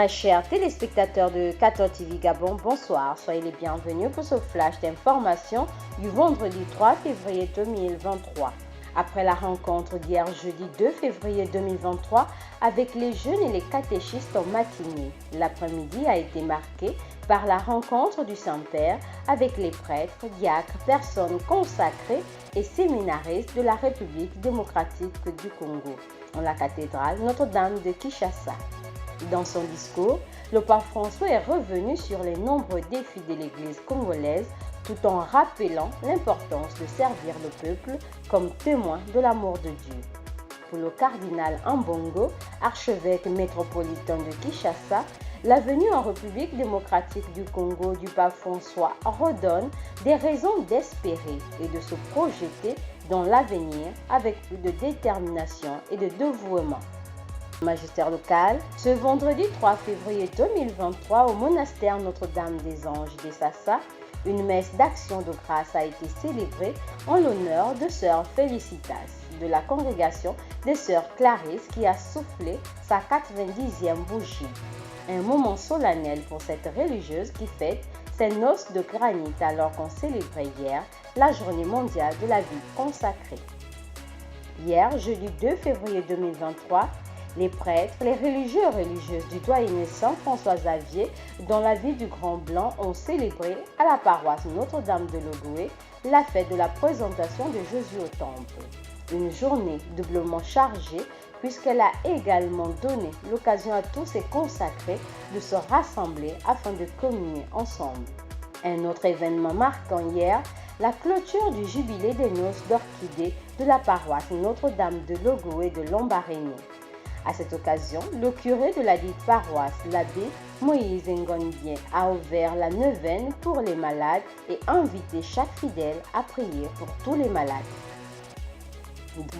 Très chers téléspectateurs de 14 TV Gabon, bonsoir. Soyez les bienvenus pour ce flash d'information du vendredi 3 février 2023. Après la rencontre d'hier jeudi 2 février 2023 avec les jeunes et les catéchistes en matinée, l'après-midi a été marqué par la rencontre du Saint-Père avec les prêtres, diacres, personnes consacrées et séminaristes de la République démocratique du Congo, en la cathédrale Notre-Dame de Kinshasa. Dans son discours, le pape François est revenu sur les nombreux défis de l'Église congolaise tout en rappelant l'importance de servir le peuple comme témoin de l'amour de Dieu. Pour le cardinal Ambongo, archevêque métropolitain de Kinshasa, la venue en République démocratique du Congo du pape François redonne des raisons d'espérer et de se projeter dans l'avenir avec plus de détermination et de dévouement. Magistère local, ce vendredi 3 février 2023 au monastère Notre-Dame des Anges d'Essassa, une messe d'action de grâce a été célébrée en l'honneur de sœur Félicitas de la congrégation des sœurs Clarisse qui a soufflé sa 90e bougie. Un moment solennel pour cette religieuse qui fête ses noces de granit alors qu'on célébrait hier la journée mondiale de la vie consacrée. Hier, jeudi 2 février 2023, les prêtres, les religieux et religieuses du doyenné Saint-François Xavier dans la ville du Grand Blanc ont célébré à la paroisse Notre-Dame de Logoué la fête de la présentation de Jésus au Temple. Une journée doublement chargée puisqu'elle a également donné l'occasion à tous ces consacrés de se rassembler afin de communier ensemble. Un autre événement marquant hier, la clôture du jubilé des noces d'orchidées de la paroisse Notre-Dame de Logoué de Lambaréné. À cette occasion, le curé de la dite paroisse, l'abbé Moïse Ngondien, a ouvert la neuvaine pour les malades et invité chaque fidèle à prier pour tous les malades.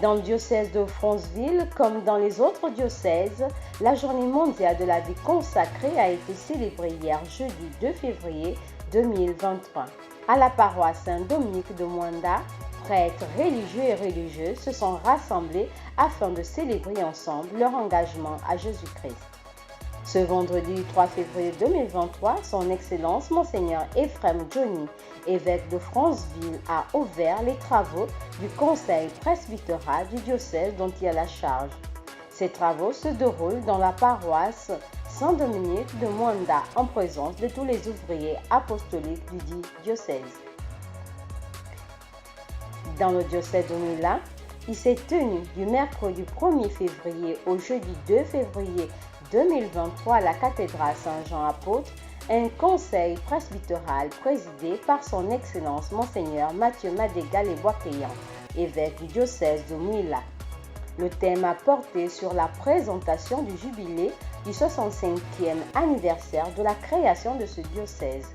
Dans le diocèse de Franceville, comme dans les autres diocèses, la journée mondiale de la vie consacrée a été célébrée hier jeudi 2 février 2023. À la paroisse Saint-Dominique de Mwanda, prêtres religieux et religieuses se sont rassemblés afin de célébrer ensemble leur engagement à Jésus-Christ. Ce vendredi 3 février 2023, son Excellence Monseigneur Ephrem Johnny, évêque de Franceville, a ouvert les travaux du conseil presbytéral du diocèse dont il a la charge. Ces travaux se déroulent dans la paroisse Saint-Dominique de Mwanda en présence de tous les ouvriers apostoliques du dit diocèse. Dans le diocèse de Mila, il s'est tenu du mercredi 1er février au jeudi 2 février 2023 à la cathédrale Saint-Jean-Apôtre un conseil presbytéral présidé par son Excellence Monseigneur Mathieu Madéga Leboakéyan, évêque du diocèse de Mila. Le thème a porté sur la présentation du jubilé du 65e anniversaire de la création de ce diocèse.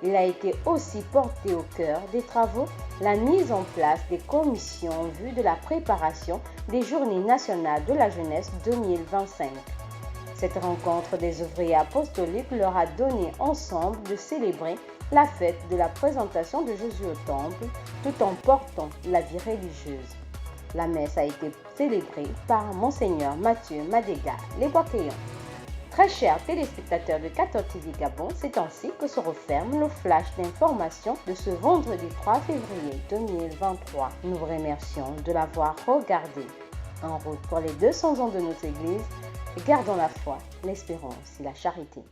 Il a été aussi porté au cœur des travaux la mise en place des commissions en vue de la préparation des Journées nationales de la jeunesse 2025. Cette rencontre des ouvriers apostoliques leur a donné ensemble de célébrer la fête de la présentation de Jésus au Temple tout en portant la vie religieuse. La messe a été célébrée par Monseigneur Mathieu Madéga Leboakéyan. Très chers téléspectateurs de 14 TV Gabon, c'est ainsi que se referme le flash d'information de ce vendredi 3 février 2023. Nous vous remercions de l'avoir regardé. En route pour les 200 ans de notre Église, gardons la foi, l'espérance et la charité.